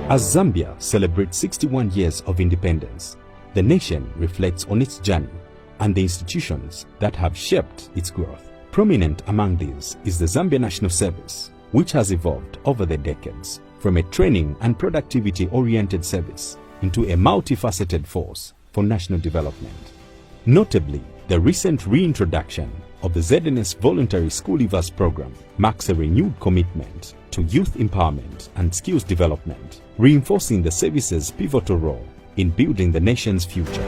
As Zambia celebrates 61 years of independence, the nation reflects on its journey and the institutions that have shaped its growth. Prominent among these is the Zambia National Service, which has evolved over the decades from a training and productivity-oriented service into a multifaceted force for national development. Notably, the recent reintroduction of the ZNS Voluntary School Leavers Program marks a renewed commitment to youth empowerment and skills development, reinforcing the service's pivotal role in building the nation's future.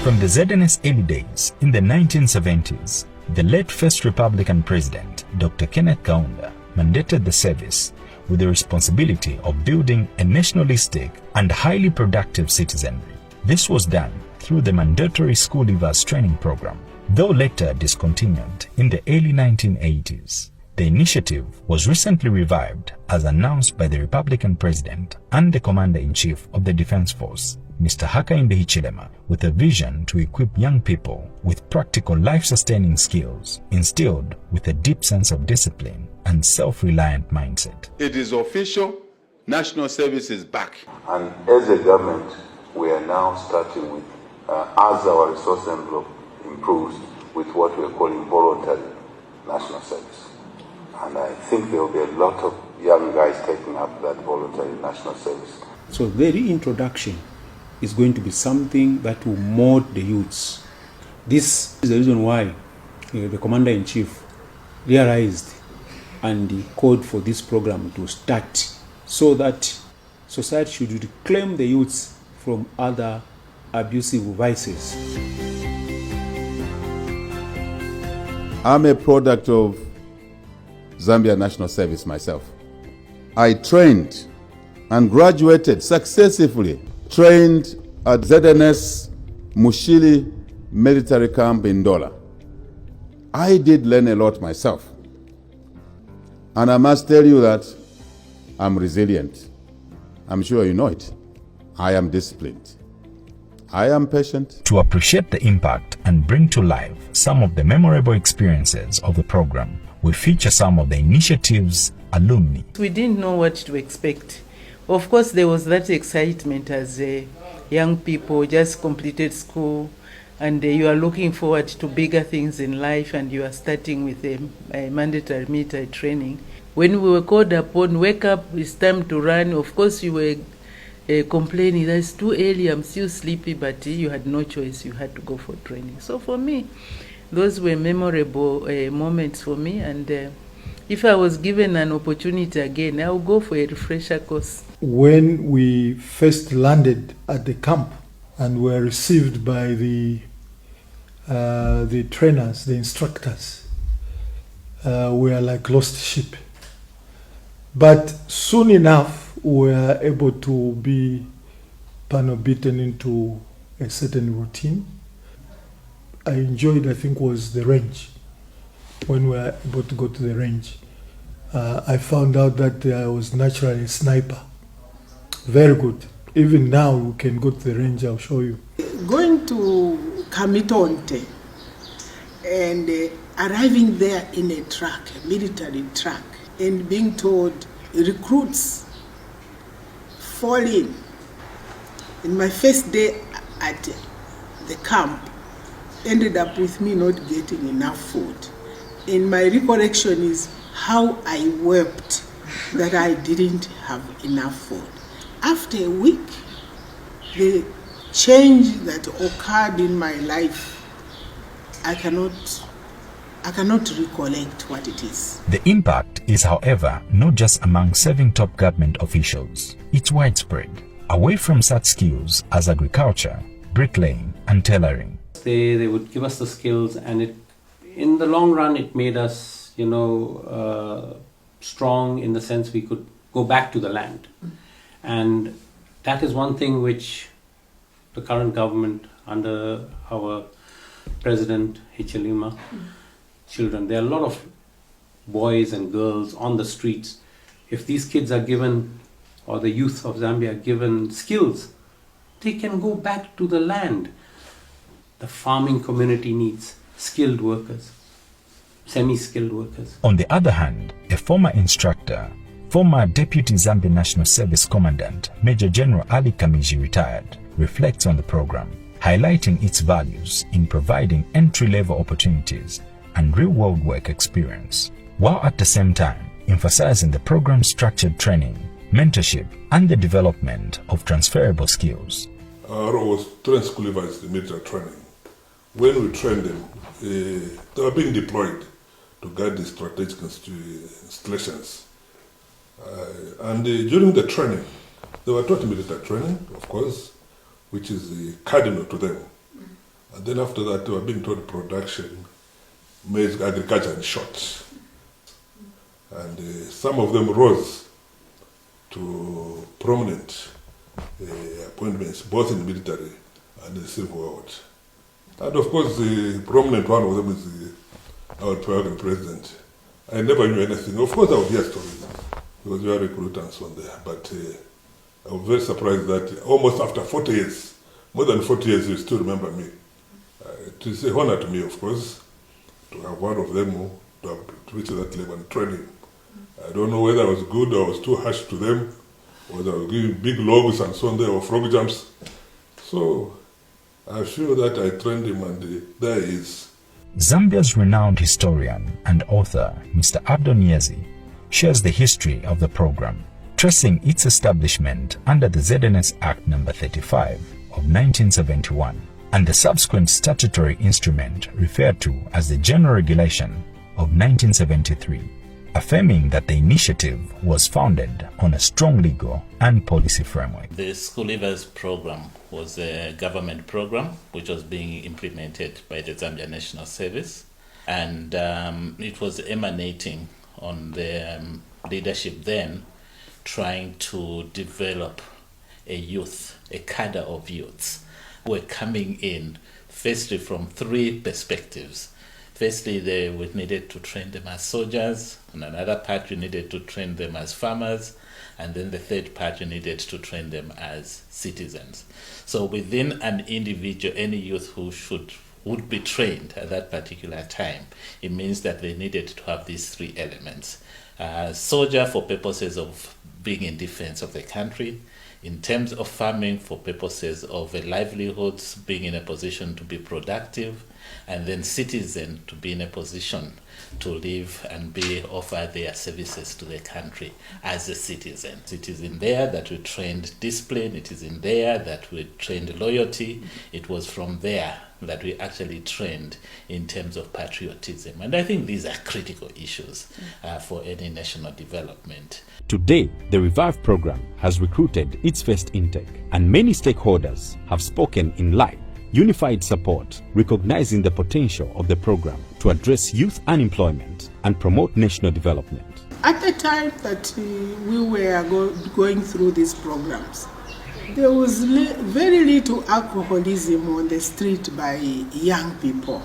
From the ZNS early days in the 1970s, the late First Republican President, Dr. Kenneth Kaunda, mandated the service with the responsibility of building a nationalistic and highly productive citizenry. This was done through the mandatory school leavers training program. Though later discontinued in the early 1980s, the initiative was recently revived as announced by the Republican President and the Commander-in-Chief of the Defense Force, Mr. Hakainde Hichilema, with a vision to equip young people with practical life-sustaining skills instilled with a deep sense of discipline and self-reliant mindset. It is official, national service is back. And as a government, we are now starting with, as our resource envelope improves, with what we are calling voluntary national service. And I think there will be a lot of young guys taking up that voluntary national service. So the reintroduction is going to be something that will mold the youths. This is the reason why the Commander-in-Chief realized and he called for this program to start, so that society should reclaim the youths from other abusive vices. I'm a product of Zambia National Service myself. I trained and graduated successively, trained at ZNS Mushili military camp in Dola. I did learn a lot myself. And I must tell you that I'm resilient. I'm sure you know it. I am disciplined. I am patient. To appreciate the impact and bring to life some of the memorable experiences of the program, we feature some of the initiative's alumni. We didn't know what to expect. Of course, there was that excitement as young people just completed school and you are looking forward to bigger things in life, and you are starting with a mandatory military training. When we were called upon, wake up, it's time to run, of course you were complaining that it's too early, I'm still sleepy, but you had no choice, you had to go for training. So for me, those were memorable moments for me, and if I was given an opportunity again, I would go for a refresher course. When we first landed at the camp and were received by the trainers, the instructors, we were like lost sheep. But soon enough, we were able to be beaten into a certain routine. I enjoyed, I think, was the range. When we were able to go to the range, I found out that I was naturally a sniper. Very good. Even now, we can go to the range, I'll show you. Going to Kamitonte and arriving there in a truck, a military truck, and being told recruits fall in. In my first day at the camp, ended up with me not getting enough food. And my recollection is how I wept that I didn't have enough food. After a week, the change that occurred in my life, I cannot recollect what it is. The impact is, however, not just among serving top government officials. It's widespread, away from such skills as agriculture, bricklaying, and tailoring. They would give us the skills, and in the long run, it made us, strong in the sense we could go back to the land. And that is one thing which the current government, under our President Hichilema, children, there are a lot of boys and girls on the streets. If these kids are given, or the youth of Zambia are given skills, they can go back to the land. The farming community needs skilled workers. semi-skilled workers. On the other hand, a former instructor, former Deputy Zambia National Service Commandant Major General Ali Kamiji retired, reflects on the program, highlighting its values in providing entry-level opportunities and real-world work experience, while at the same time emphasizing the program's structured training, mentorship, and the development of transferable skills. Our role was to train school leavers in military training. When we trained them, they were being deployed to guide the strategic installations. And during the training, they were taught military training, of course, which is the cardinal to them. And then after that, they were being taught production, maize, agriculture, and short. And some of them rose to prominent appointments, both in the military and the civil world. And of course, the prominent one of them is our Patriotic president. I never knew anything. Of course, I would hear stories because we are recruiters on there. But I was very surprised that almost after 40 years, more than 40 years, you still remember me. It is an honor to me, of course, to have one of them to reach that level and training. I don't know whether I was good or I was too harsh to them, whether I was giving big logs and so on there, or frog jumps. So I feel that I trained him, and there he is. Zambia's renowned historian and author, Mr. Abdon Nyezi, shares the history of the program, tracing its establishment under the ZNS Act No. 35 of 1971 and the subsequent statutory instrument referred to as the General Regulation of 1973, affirming that the initiative was founded on a strong legal and policy framework. The School Leavers program was a government program which was being implemented by the Zambia National Service, and it was emanating on the leadership then trying to develop a cadre of youths who were coming in firstly from three perspectives. Firstly, we needed to train them as soldiers. On another part, we needed to train them as farmers. And then the third part, we needed to train them as citizens. So within an individual, any youth who would be trained at that particular time, it means that they needed to have these three elements. Soldier for purposes of being in defense of the country, in terms of farming for purposes of livelihoods, being in a position to be productive, and then citizen to be in a position to live and offer their services to the country as a citizen. It is in there that we trained discipline, it is in there that we trained loyalty, it was from there that we actually trained in terms of patriotism. And I think these are critical issues for any national development. Today, the Revive program has recruited its first intake, and many stakeholders have spoken in light, unified support, recognizing the potential of the program to address youth unemployment and promote national development. At the time that we were going through these programs, there was very little alcoholism on the street by young people.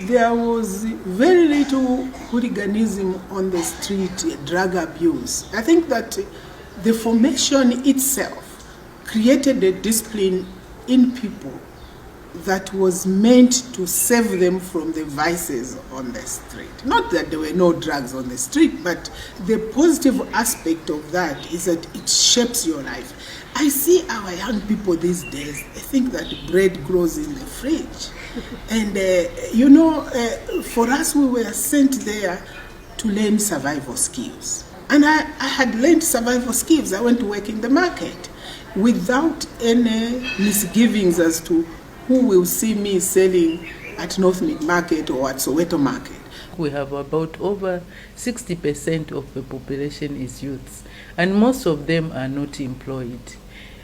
There was very little hooliganism on the street, drug abuse. I think that the formation itself created a discipline in people that was meant to save them from the vices on the street. Not that there were no drugs on the street, but the positive aspect of that is that it shapes your life. I see our young people these days, I think that bread grows in the fridge. And for us, we were sent there to learn survival skills. And I had learned survival skills. I went to work in the market without any misgivings as to who will see me selling at North Mid Market or at Soweto Market. We have about over 60% of the population is youths, and most of them are not employed.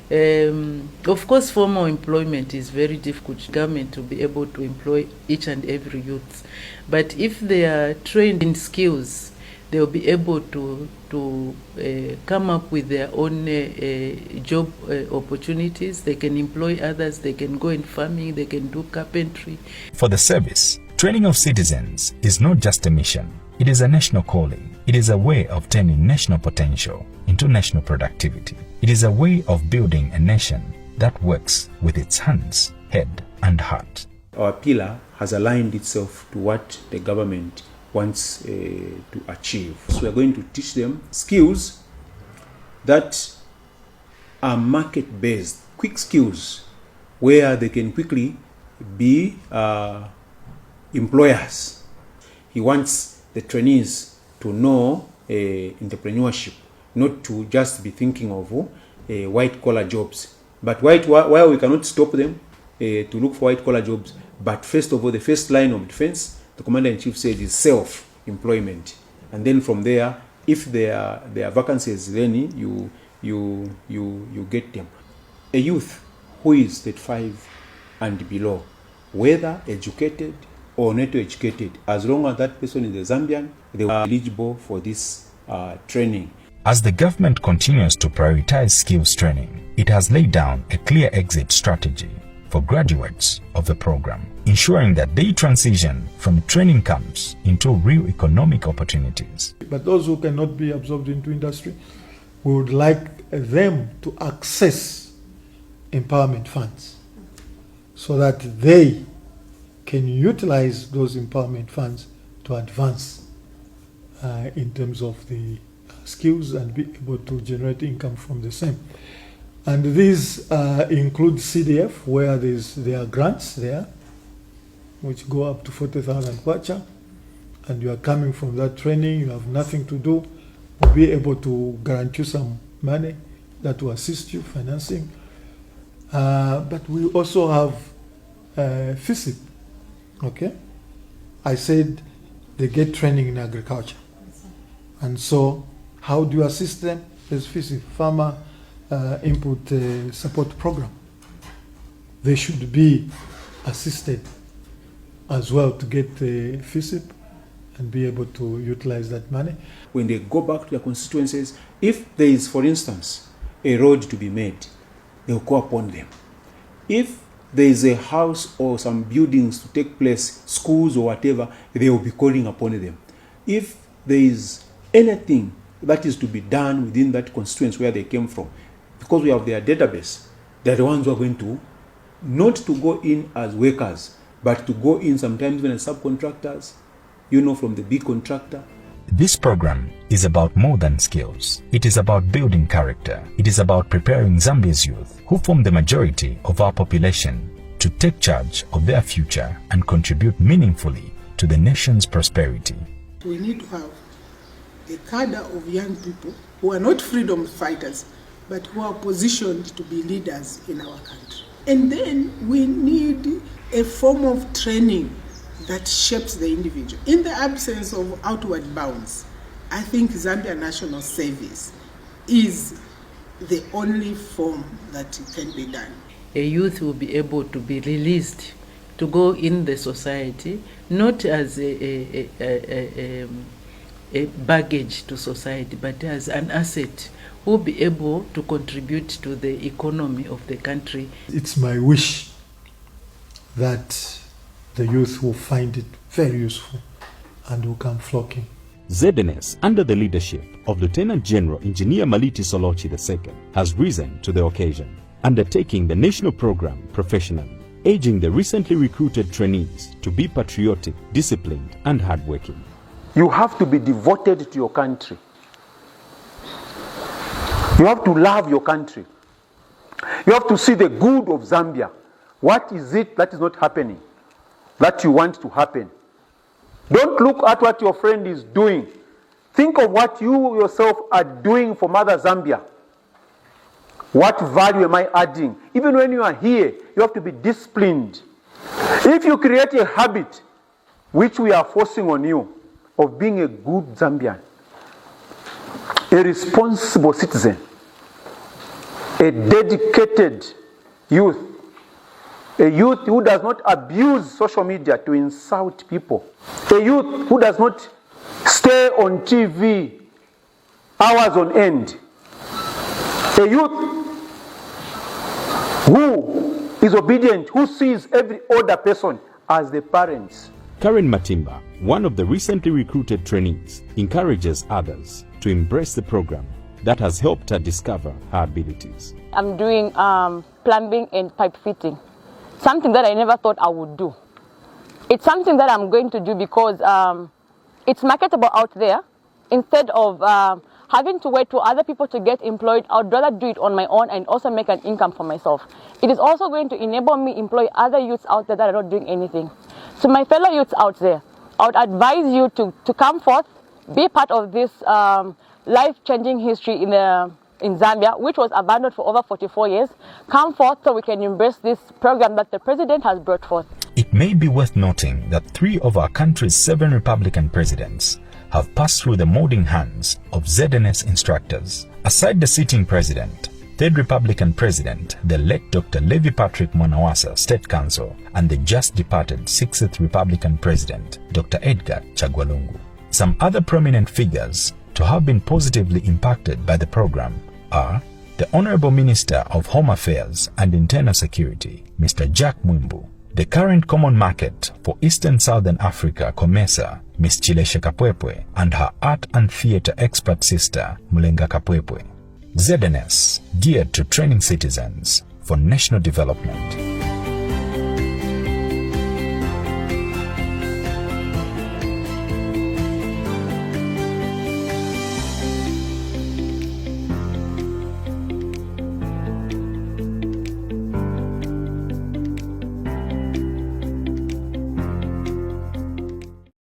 Of course, formal employment is very difficult for government to be able to employ each and every youth. But if they are trained in skills, they will be able to come up with their own job opportunities. They can employ others, they can go in farming, they can do carpentry. For the service, training of citizens is not just a mission, it is a national calling. It is a way of turning national potential into national productivity. It is a way of building a nation that works with its hands, head, and heart. Our pillar has aligned itself to what the government wants to achieve. So we are going to teach them skills that are market-based, quick skills, where they can quickly be employers. He wants the trainees to know entrepreneurship, not to just be thinking of white-collar jobs. But while we cannot stop them to look for white-collar jobs, but first of all, the first line of defense, the Commander-in-Chief said, is self-employment. And then from there, if there are vacancies, then you get them. A youth who is 35 and below, whether educated or not educated, as long as that person is a Zambian, they are eligible for this training. As the government continues to prioritize skills training, it has laid down a clear exit strategy for graduates of the program, ensuring that they transition from training camps into real economic opportunities. But those who cannot be absorbed into industry, we would like them to access empowerment funds so that they can utilize those empowerment funds to advance in terms of the skills and be able to generate income from the same. And these include CDF, where there are grants there, which go up to 40,000 kwacha, and you are coming from that training, you have nothing to do, we'll be able to guarantee some money that will assist you financing. But we also have FISIP, okay? I said they get training in agriculture. And so how do you assist them? There's FISIP, Farmer Input Support Program. They should be assisted as well to get the FISIP and be able to utilize that money. When they go back to their constituencies, if there is, for instance, a road to be made, they will call upon them. If there is a house or some buildings to take place, schools or whatever, they will be calling upon them. If there is anything that is to be done within that constituency where they came from, because we have their database, they're the ones who are going to, not to go in as workers, but to go in sometimes even as subcontractors, from the big contractor. This program is about more than skills. It is about building character. It is about preparing Zambia's youth, who form the majority of our population, to take charge of their future and contribute meaningfully to the nation's prosperity. We need to have a cadre of young people who are not freedom fighters, but who are positioned to be leaders in our country. And then we need a form of training that shapes the individual. In the absence of outward bounds, I think Zambia National Service is the only form that can be done. A youth will be able to be released to go in the society, not as a baggage to society, but as an asset who will be able to contribute to the economy of the country. It's my wish that the youth will find it very useful and will come flocking. ZNS, under the leadership of Lieutenant General Engineer Maliti Solochi II, has risen to the occasion, undertaking the national program professionally, urging the recently recruited trainees to be patriotic, disciplined, and hardworking. You have to be devoted to your country. You have to love your country. You have to see the good of Zambia. What is it that is not happening that you want to happen? Don't look at what your friend is doing. Think of what you yourself are doing for Mother Zambia. What value am I adding? Even when you are here, you have to be disciplined. If you create a habit, which we are forcing on you, of being a good Zambian, a responsible citizen, a dedicated youth, a youth who does not abuse social media to insult people, a youth who does not stay on TV hours on end, a youth who is obedient, who sees every older person as the parents. Karen Matimba, one of the recently recruited trainees, encourages others to embrace the program that has helped her discover her abilities. I'm doing plumbing and pipe fitting, something that I never thought I would do. It's something that I'm going to do because it's marketable out there. Instead of having to wait for other people to get employed, I'd rather do it on my own and also make an income for myself. It is also going to enable me employ other youths out there that are not doing anything. So my fellow youths out there, I would advise you to come forth, be part of this life-changing history in Zambia, which was abandoned for over 44 years. Come forth so we can embrace this program that the president has brought forth. It may be worth noting that 3 of our country's 7 Republican presidents have passed through the molding hands of ZNS instructors. Aside the sitting president, 3rd Republican President, the late Dr. Levi Patrick Mwanawasa, State Council, and the just departed 6th Republican President, Dr. Edgar Chagwalungu. Some other prominent figures to have been positively impacted by the program are the Honorable Minister of Home Affairs and Internal Security, Mr. Jack Mwimbu, the current Common Market for Eastern Southern Africa, COMESA, Ms. Chileshe Kapwepwe, and her art and theatre expert sister, Mulenga Kapwepwe. ZNS, geared to training citizens for national development.